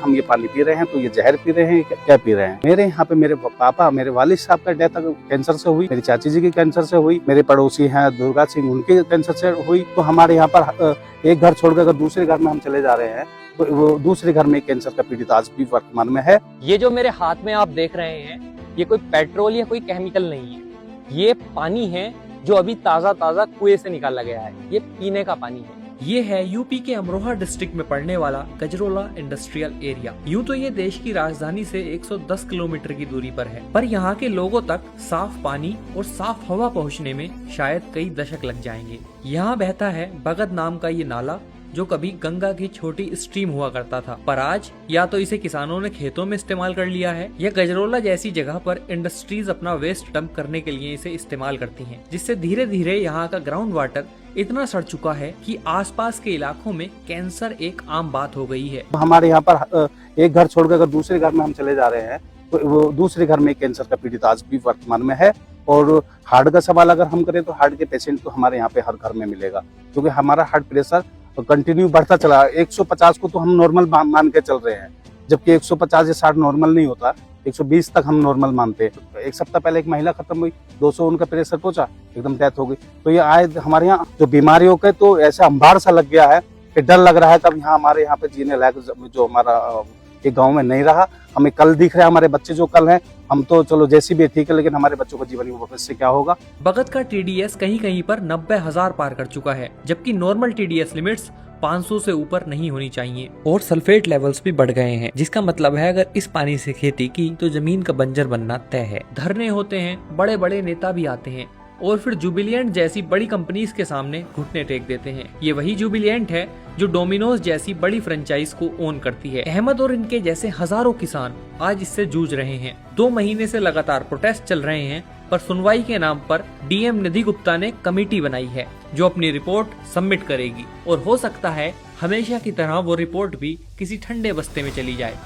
हम ये पानी पी रहे हैं तो ये जहर पी रहे हैं, क्या पी रहे हैं। मेरे यहाँ पे मेरे पापा, मेरे वालिद साहब का डेथ कैंसर से हुई, मेरी चाची जी की कैंसर से हुई, मेरे पड़ोसी हैं दुर्गा सिंह, उनके कैंसर से हुई। तो हमारे यहाँ पर एक घर छोड़कर अगर दूसरे घर में हम चले जा रहे हैं तो वो दूसरे घर में कैंसर का पीड़ित आज भी वर्तमान में है। ये जो मेरे हाथ में आप देख रहे हैं, ये कोई पेट्रोल या कोई केमिकल नहीं है, ये पानी है जो अभी ताजा ताजा कुएं से निकाला गया है। ये पीने का पानी है। ये है यूपी के अमरोहा डिस्ट्रिक्ट में पड़ने वाला गजरोला इंडस्ट्रियल एरिया। यूं तो ये देश की राजधानी से 110 किलोमीटर की दूरी पर है, पर यहाँ के लोगों तक साफ पानी और साफ हवा पहुँचने में शायद कई दशक लग जाएंगे। यहाँ बहता है भगत नाम का ये नाला, जो कभी गंगा की छोटी स्ट्रीम हुआ करता था, पर आज या तो इसे किसानों ने खेतों में इस्तेमाल कर लिया है या गजरोला जैसी जगह पर इंडस्ट्रीज अपना वेस्ट डंप करने के लिए इसे इस्तेमाल करती हैं, जिससे धीरे धीरे यहाँ का ग्राउंड वाटर इतना सड़ चुका है कि आसपास के इलाकों में कैंसर एक आम बात हो गई है। हमारे यहाँ पर एक घर छोड़कर अगर दूसरे घर में हम चले जा रहे हैं तो वो दूसरे घर में कैंसर का पीड़ित आज भी वर्तमान में है। और हार्ट का सवाल अगर हम करें तो हार्ट के पेशेंट तो हमारे यहाँ पे हर घर में मिलेगा, क्योंकि हमारा हार्ट प्रेशर कंटिन्यू बढ़ता चला। 150 को तो हम नॉर्मल मान के चल रहे हैं, जबकि 150 या 60 नॉर्मल नहीं होता, 120 तक हम नॉर्मल मानते हैं। एक सप्ताह पहले एक महिला खत्म हुई, 200 उनका प्रेशर पहुंचा, एकदम डेथ हो गई। तो ये आए हमारे यहाँ जो बीमारियों के तो ऐसा अंबार सा लग गया है कि डर लग रहा है कब यहाँ हमारे यहाँ पे जीने लायक जो हमारा ये गाँव में नहीं रहा। हमें कल दिख रहा है, हमारे बच्चे जो कल हैं, हम तो चलो जैसी भी ठीक है, लेकिन हमारे बच्चों का जीवन भविष्य से क्या होगा। भगत का TDS कहीं कहीं पर 90,000 पार कर चुका है, जबकि नॉर्मल TDS लिमिट्स 500 से ऊपर नहीं होनी चाहिए। और सल्फेट लेवल्स भी बढ़ गए हैं, जिसका मतलब है अगर इस पानी से खेती की तो जमीन का बंजर बनना तय है। धरने होते हैं, बड़े बड़े नेता भी आते हैं और फिर जुबिलिएंट जैसी बड़ी कंपनीज के सामने घुटने टेक देते हैं। ये वही जुबिलिएंट है जो डोमिनोज जैसी बड़ी फ्रेंचाइज को ओन करती है। अहमद और इनके जैसे हजारों किसान आज इससे जूझ रहे हैं। 2 महीने से लगातार प्रोटेस्ट चल रहे हैं, पर सुनवाई के नाम पर DM निधि गुप्ता ने कमेटी बनाई है जो अपनी रिपोर्ट सबमिट करेगी, और हो सकता है हमेशा की तरह वो रिपोर्ट भी किसी ठंडे बस्ते में चली जाए।